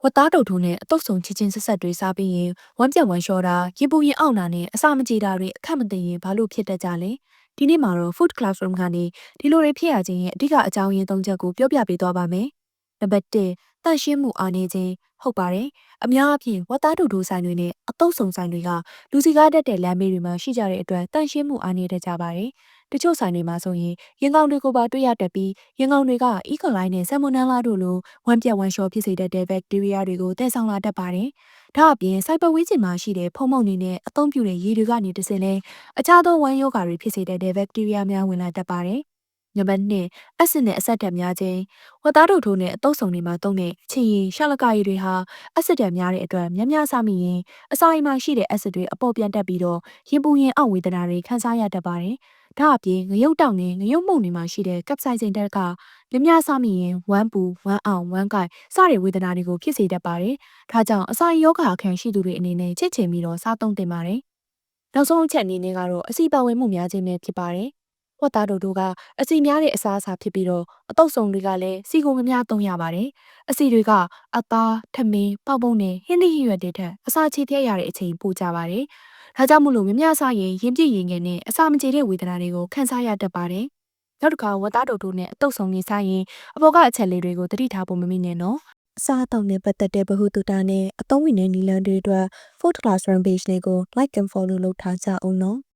ဝတ်သားတုပ်ထိုးနဲ့အတုပ်ဆုံချစ်ချင်းဆက်ဆက်တွေစားပြီးရင်ဝမ်းပြက်ဝမ်းလျှောတာရေပူရင်အောင့်တာနဲ့အစာမကြေတာတွေအခက်မသိရင်ဘာလို့ဖြစ်တတ်ကြလဲဒီနေ့မှာတော့ Food Classroom ကနေဒီလိုတွေဖြစ်ရခြင်းရဲ့အဓိကအကြောင်းရင်း၃ချက်ကိုပြောပြပေးသွားပါမယ်နံပါတ်1တန့်ရှင်းမှုအားနည်းခြင်းဟုတ်ပါတယ်အများအပြားဝတ်သားတုပ်ထိုးဆိုင်တွေနဲ့အတုပ်ဆုံဆိုင်တွေကလူစီကားတတ်တဲ့လမ်းမေးတွေမှာရှိကြတဲ့အတွက်တန့်ရှင်းမှုအားနည်းတတ်ကြပါတယ်တချို့ဆိုင်တွေမှာဆိုရင်ရင်ကောင်တွေကိုပါတွေ့ရတတ်ပြီးရင်ကောင်တွေက E. coli နဲ့ Salmonella တို့လိုဝမ်းပြက်ဝမ်းလျှောဖြစ်စေတတ်တဲ့ bacteria တွေကိုတည်ဆောင်လာတတ်ပါတယ်။ဒါအပြင်စိုက်ပဝေးကျင်မှာရှိတဲ့ဖုံးမုံတွေနဲ့အသုံးပြုတဲ့ရေတွေကနေတဆင့်လဲအခြားသောဝမ်းရောဂါတွေဖြစ်စေတတ်တဲ့ bacteria များဝင်လာတတ်ပါတယ်။နံပါတ်2အက်ဆစ်နဲ့အဆက်ဓာတ်များခြင်းဝတ်သားတုပ်ထိုးနဲ့အတုပ်ဆုံတွေမှာသုံးတဲ့ချင်ရည်ရှာလကာရည်တွေဟာအက်ဆစ်ဓာတ်များတဲ့အတွက်များများစားမိရင်အစာအိမ်မှာရှိတဲ့အက်ဆစ်တွေအပေါ်ပြန်တက်ပြီးတော့ရင်ပူရင်အောက်ဝေဒနာတွေခံစားရတတ်ပါတယ်။ဒါအပြင်ငရုတ်တောက်နဲ့ငရုတ်မှုန့်တွေမှာရှိတဲ့ကပ်ဆိုင်စိန်ဓာတ်ကမြများစားမိရင်ဝမ်းပူဝမ်းအောင်ဝမ်းကိုက်စတဲ့ဝေဒနာတွေကိုဖြစ်စေတတ်ပါတယ်။ဒါကြောင့်အစာရောဂါအခန်းရှိသူတွေအနေနဲ့ချစ်ချင်ပြီးတော့စားသုံးသင့်ပါတယ်။နောက်ဆုံးအချက်အနေနဲ့ကတော့အစီပါဝင်မှုများခြင်းပဲဖြစ်ပါတယ်။ဝတ်သားတို့ကအစီများတဲ့အစားအစာဖြစ်ပြီးတော့အတုပ်ဆုံတွေကလည်းစီကိုမများသုံးရပါတယ်။အစီတွေကအသားထမင်းပေါက်ပုံးနဲ့ဟင်းသီးဟင်းရွက်တွေထက်အစာချေထည့်ရတဲ့အချိန်ပိုကြပါတယ်။ဒါကြောင့်မို့လို့မြစားရင်ရင်ပြည့်ရင်ငယ်နဲ့အစာမကြေတဲ့ဝေဒနာတွေကိုခံစားရတတ်ပါတယ်။နောက်တစ်ခါဝတ်သားတို့တို့နဲ့အတုပ်ဆောင်နေစားရင်အပေါ်ကအချက်လေးတွေကိုသတိထားဖို့မမေ့နဲ့နော်။အစားအသောက်နဲ့ပတ်သက်တဲ့ဗဟုသုတနဲ့အသုံးဝင်တဲ့နည်းလမ်းတွေအတွက် Food Classroom page လေးကို like and follow လုပ်ထားကြအောင်နော်။